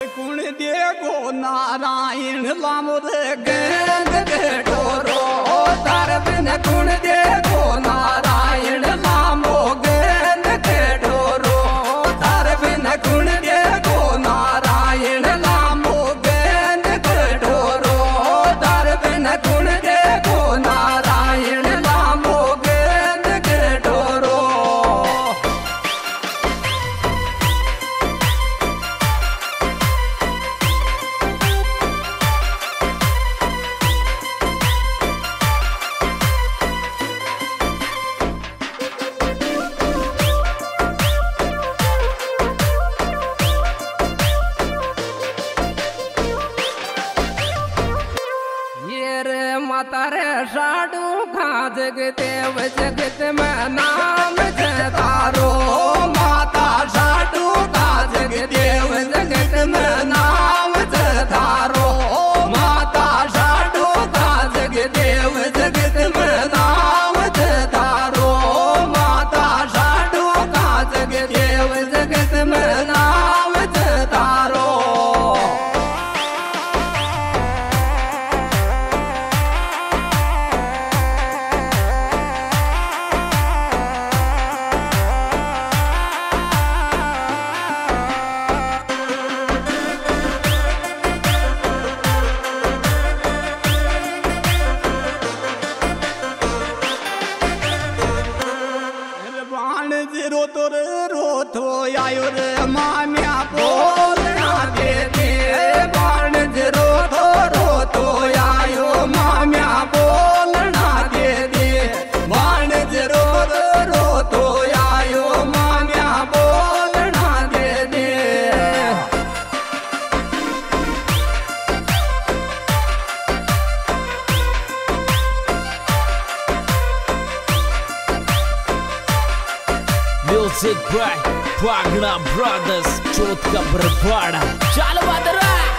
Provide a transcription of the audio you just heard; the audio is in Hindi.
कुण देखो नारायण लामुर गंग गठोरो तार बिन कुण देखो नारायण लामो गंग गठोरो तार बिन कुण देखो नारायण लामो गंग गठोरो तार बिन कुण देखो नारायण लामो गंग गठोरो। मातारे साडू खा जगदेव जगत में नाम जतारो माता साडू खा जगदेव जगत में नाम जतारो माता साडू खा जगदेव जगत में नाम जतारो माता साडू खा जगदेव जगत में नाम जतारो। रोतो आयो रे माम्या बोलना दे दे बाण रोतो आयो माम्या बोलना दे दे बाण रोतो आयो माम्या बोलना दे दे। Music by Pagna Brothers, Chotka Bravada. Chalo Badara!